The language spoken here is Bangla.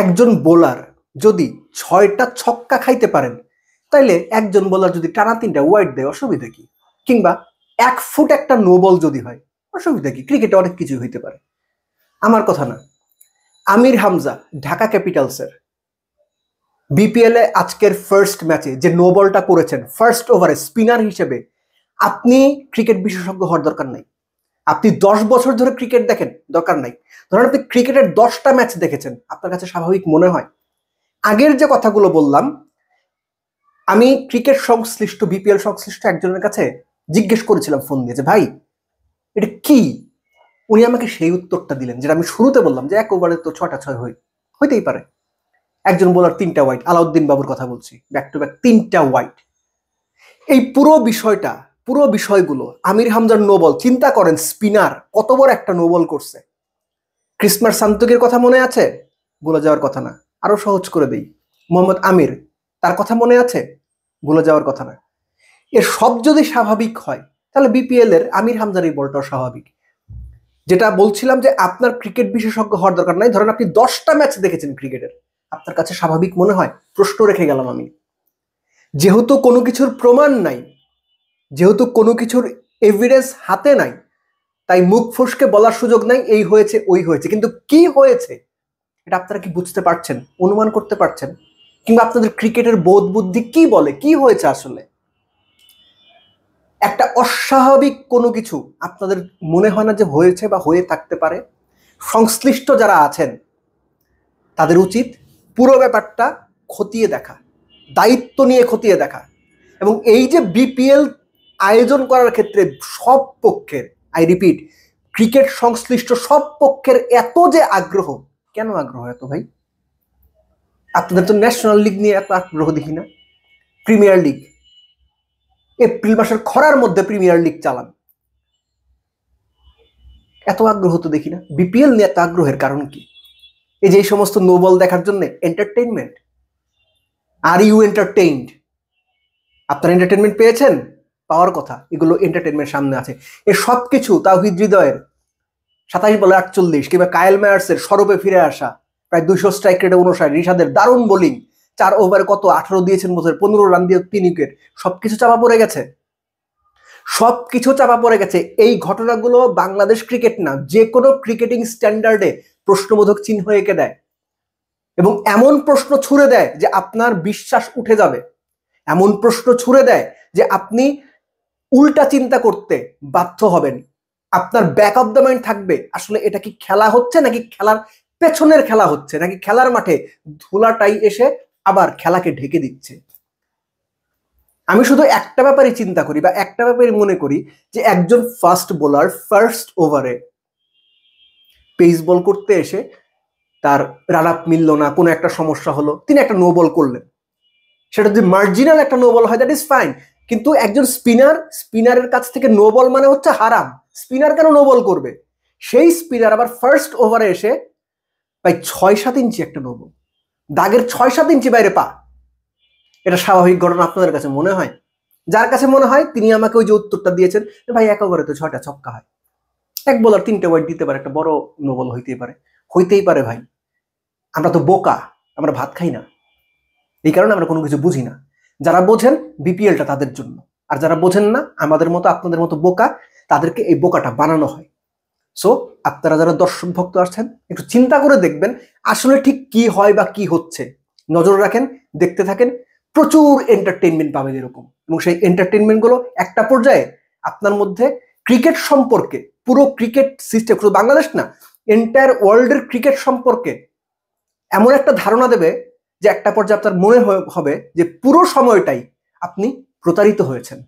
একজন বোলার যদি 6টা ছক্কা খাইতে পারেন তাইলে একজন বোলার যদি টানা 3টা ওয়াইড দেয় অসুবিধা কি? কিংবা 1 ফুট একটা নো বল যদি হয় অসুবিধা কি? ক্রিকেটে অনেক কিছু হইতে পারে। আমার কথা না, আমির হামজা ঢাকা ক্যাপিটালসের বিপিএল এ আজকের ফার্স্ট ম্যাচে যে নো বলটা করেছেন ফার্স্ট ওভারে স্পিনার হিসেবে, আপনি ক্রিকেট বিশেষজ্ঞ হওয়ার দরকার নাই। আপনি 10 বছর ধরে ক্রিকেট দেখেন, দরকার নাই। ধরেন আপনি ক্রিকেটের 10টা ম্যাচ দেখেছেন, আপনার কাছে স্বাভাবিক মনে হয়? আগের যে কথাগুলো বললাম, আমি ক্রিকেট সংশ্লিষ্ট বিপিএল সংশ্লিষ্ট একজনের কাছে জিজ্ঞেস করেছিলাম ফোন দিয়ে যে ভাই এটা কি? উনি আমাকে সেই উত্তরটা দিলেন যেটা আমি শুরুতে বললাম যে 1 ওভারে তো 6টা 6 হইতেই পারে। একজন বোলার 3টা ওয়াইড, আলাউদ্দিন বাবুর কথা বলছি, ব্যাক টু ব্যাক 3টা ওয়াইড। এই পুরো বিষয়গুলো আমির হামজার নো বল, চিন্তা করেন স্পিনার কত বড় একটা নো বল করছে। ক্রিসমাস সান্তোকির কথা মনে আছে? ভুলে যাওয়ার কথা না। আরো সহজ করে দেই, মোহাম্মদ আমির, তার কথা মনে আছে? ভুলে যাওয়ার কথা না। এর সব যদি স্বাভাবিক হয় তাহলে বিপিএল এর আমির হামজার এই বলটাও স্বাভাবিক। যেটা বলছিলাম যে আপনার ক্রিকেট বিশেষজ্ঞ হওয়ার দরকার নাই। ধরেন আপনি 10টা ম্যাচ দেখেছেন ক্রিকেটের, আপনার কাছে স্বাভাবিক মনে হয়? প্রশ্ন রেখে গেলাম আমি। যেহেতু কোনো কিছুর প্রমাণ নাই, যেহেতু কোনো কিছুর এভিডেন্স হাতে নাই, তাই মুখ ফসকে বলার সুযোগ নাই এই হয়েছে ওই হয়েছে। কিন্তু কি হয়েছে এটা আপনারা কি বুঝতে পারছেন? অনুমান করতে পারছেন? কিংবা আপনাদের ক্রিকেটের বোধ বুদ্ধি কি বলে কি হয়েছে আসলে? একটা অস্বাভাবিক কোনো কিছু আপনাদের মনে হয় না যে হয়েছে বা হয়ে থাকতে পারে? সংশ্লিষ্ট যারা আছেন তাদের উচিত পুরো ব্যাপারটা খতিয়ে দেখা, দায়িত্ব নিয়ে খতিয়ে দেখা। এবং এই যে বিপিএল আয়োজন করার ক্ষেত্রে সব পক্ষের, আই রিপিট, ক্রিকেট সংশ্লিষ্ট সব পক্ষের এত যে আগ্রহ, কেন আগ্রহ এত ভাই? আপনাদের তো ন্যাশনাল লিগ নিয়ে এত আগ্রহ দেখি না। প্রিমিয়ার লিগ, এপ্রিল মাসের খরার মধ্যে প্রিমিয়ার লিগ চালান, এত আগ্রহ তো দেখি না। বিপিএল নিয়ে এত আগ্রহের কারণ কি? এই যে এই সমস্ত নো বল দেখার জন্য এন্টারটেইনমেন্ট। Are you entertained? আপনারা এন্টারটেনমেন্ট পেয়েছেন? পাওয়ার কথা। এগুলো এন্টারটেনমেন্ট সামনে আছে। এর সব কিছু তাওহিদ হৃদয়ের 27 বলে 48, কিংবা কায়েল মায়ার্সের সরবে ফিরে আসা, প্রায় 200 স্ট্রাইক রেটে 59, রিশাদের দারুণ বোলিং, 4 ওভারে কত 18 দিয়েছেন বোধ হয়, 15 রান দিয়ে 3 উইকেট, সবকিছু চাপা পড়ে গেছে। সবকিছু চাপা পড়ে গেছে। এই ঘটনাগুলো বাংলাদেশ ক্রিকেট না, যে কোনো ক্রিকেটিং স্ট্যান্ডার্ডে প্রশ্নবোধক চিহ্ন এঁকে দেয় এবং এমন প্রশ্ন ছুড়ে দেয় যে আপনার বিশ্বাস উঠে যাবে, এমন প্রশ্ন ছুড়ে দেয় যে আপনি উল্টা চিন্তা করতে বাধ্য হবেন। আপনার ব্যাক অফ দ্য মাইন্ড থাকবে আসলে এটা কি খেলা হচ্ছে নাকি খেলার পেছনের খেলা হচ্ছে, নাকি খেলার মাঠে ধুলাটাই এসে আবার খেলাকে ঢেকে দিচ্ছে। আমি শুধু একটা ব্যাপারই চিন্তা করি বা একটা ব্যাপারই মনে করি যে একজন ফাস্ট বোলার ফার্স্ট ওভারে পেস বল করতে এসে তার রান আপ মিলল না, কোনো একটা সমস্যা হলো, তিনি একটা নো বল করলেন। সেটা যদি মার্জিনাল একটা নো বল হয় দ্যাট ইজ ফাইন, কিন্তু একজন স্পিনারের কাছ থেকে নো বল মানে হচ্ছে হারাম। স্পিনার কেন নো বল করবে? সেই স্পিনার আবার ফার্স্ট ওভারে এসে ভাই 6-7 ইঞ্চি একটা নো বল, দাগের 6-7 ইঞ্চি বাইরে পা। এটা স্বাভাবিক ঘটনা আপনাদের কাছে মনে হয়? যার কাছে মনে হয় তিনি আমাকে ওই যে উত্তরটা দিয়েছেন, ভাই 1 ওভারে তো 6টা ছক্কা হয়, এক বোলার 3টে ওয়াইড দিতে পারে, একটা বড় নো বল হইতেই পারে ভাই। আমরা তো বোকা, আমরা ভাত খাই না, এই কারণে আমরা কোনো কিছু বুঝি না। যারা বোঝেন বিপিএলটা তাদের জন্য, আর যারা বোঝেন না আমাদের মতো আপনাদের মতো বোকা, তাদেরকে এই বোকাটা বানানো হয়। সো আপনারা যারা দর্শক ভক্ত আসছেন একটু চিন্তা করে দেখবেন আসলে ঠিক কি হয় বা কি হচ্ছে। নজর রাখেন, দেখতে থাকেন, প্রচুর এন্টারটেইনমেন্ট পাবেন এরকম। এবং সেই এন্টারটেইনমেন্ট গুলো একটা পর্যায়ে আপনার মধ্যে ক্রিকেট সম্পর্কে, পুরো ক্রিকেট সিস্টেম, শুধু বাংলাদেশ না, এন্টায়ার ওয়ার্ল্ডের ক্রিকেট সম্পর্কে এমন একটা ধারণা দেবে যে একটা পর্যায়ে আপনার মনে হবে যে পুরো সময়টাই আপনি প্রতারিত হয়েছেন।